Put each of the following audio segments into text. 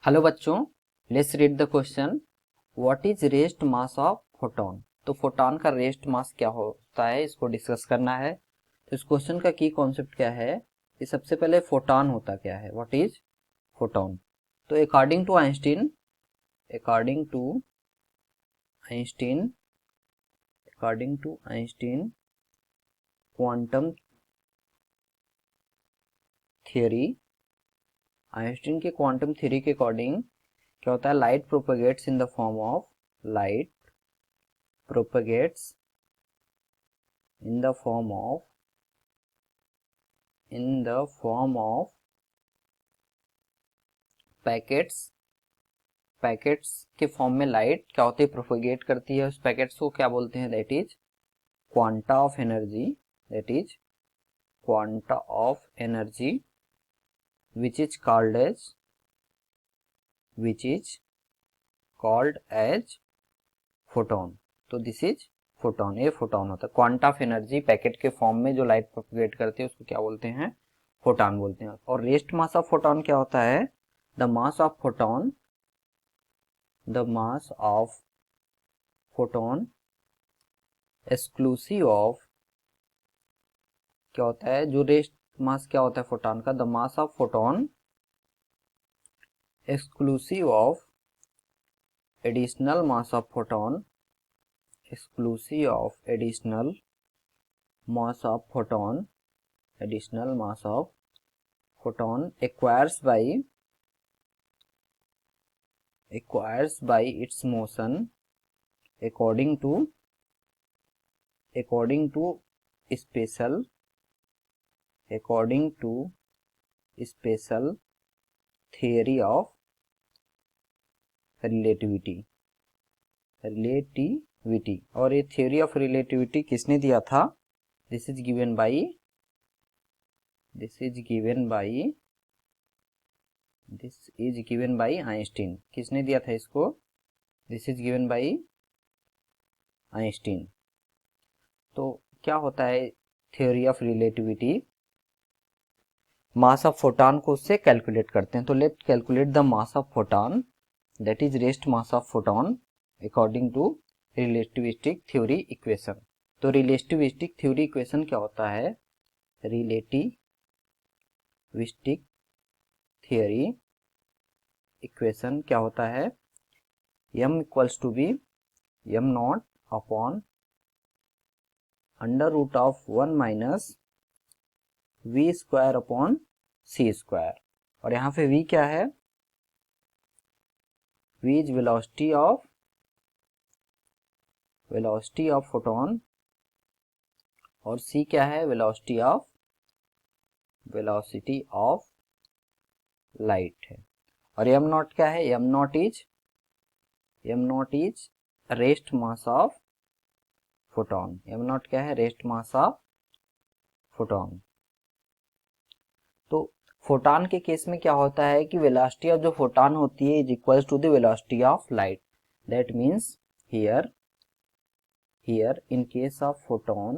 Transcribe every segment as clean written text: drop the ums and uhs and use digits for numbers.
Hello बच्चों, let's read the question. What is rest mass of photon. तो photon का rest mass क्या होता है, इसको डिस्कस करना है। तो इस क्वेश्चन का की कॉन्सेप्ट क्या है कि सबसे पहले फोटोन होता क्या है, व्हाट इज फोटोन। तो according to Einstein quantum theory, Einstein के क्वांटम थ्योरी के अकॉर्डिंग क्या होता है, light propagates in the form of in the form of packets के फॉर्म में लाइट क्या होती है, प्रोपेगेट करती है। उस पैकेट्स को क्या बोलते हैं, that is quanta of energy which is called as photon. तो दिस इज फोटोन, ये फोटोन होता है। क्वांटा ऑफ एनर्जी पैकेट के फॉर्म में जो लाइट प्रोपेगेट करती है उसको क्या बोलते हैं, फोटोन बोलते हैं। और रेस्ट मास ऑफ फोटोन क्या होता है, the mass of photon exclusive of, क्या होता है जो रेस्ट मास क्या होता है फोटोन का, the mass of photon exclusive of additional mass of photon acquires by its motion according to special theory of relativity। और ये थ्योरी ऑफ रिलेटिविटी किसने दिया था, this is given by Einstein. किसने दिया था इसको, this is given by Einstein. तो क्या होता है theory of relativity, mass of photon को उससे कैलकुलेट करते हैं। तो let calculate the mass of photon, that is rest mass of photon according to relativistic theory equation. तो रिलेटिविस्टिक थ्योरी इक्वेशन क्या होता है, रिलेटिविस्टिक थ्योरी इक्वेशन क्या होता है, m equals to be m naught upon under root of 1 minus v square upon c square. और यहाँ पे v क्या है, v is velocity of photon और c क्या है, वेलोसिटी ऑफ लाइट है। और m नॉट क्या है, m not is rest mass of photon. m naught क्या है, रेस्ट मास ऑफ फोटोन। तो फोटोन के केस में क्या होता है कि वेलोसिटी ऑफ जो फोटोन होती है is equals to the velocity of light. That means here in case of photon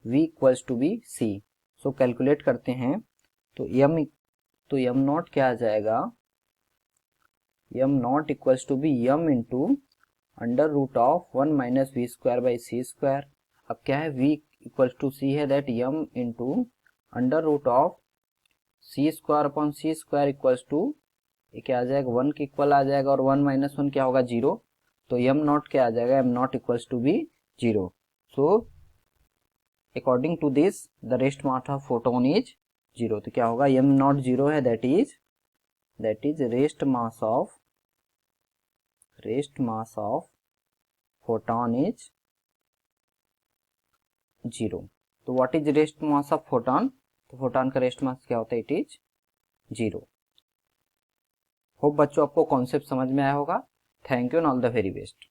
v equals to be c। So calculate करते हैं तो m नॉट क्या आ जाएगा, m naught equals to be m into under root of 1 minus V square by C square. अब क्या है, v equals to c है, that m into under root of C square upon C square equals to, ये क्या आ जाएगा, 1 के equal आ जाएगा और 1 माइनस 1 क्या होगा, 0। तो m नॉट क्या आ जाएगा, m naught equals to be 0। So according to this the rest mass of photon is 0। तो क्या होगा, m नॉट 0 है, that is rest mass of photon is 0। तो what is rest mass of photon, तो photon का rest mass क्या होता है, इट इज 0। होप बच्चों आपको कॉन्सेप्ट समझ में आया होगा। Thank you and all the very best.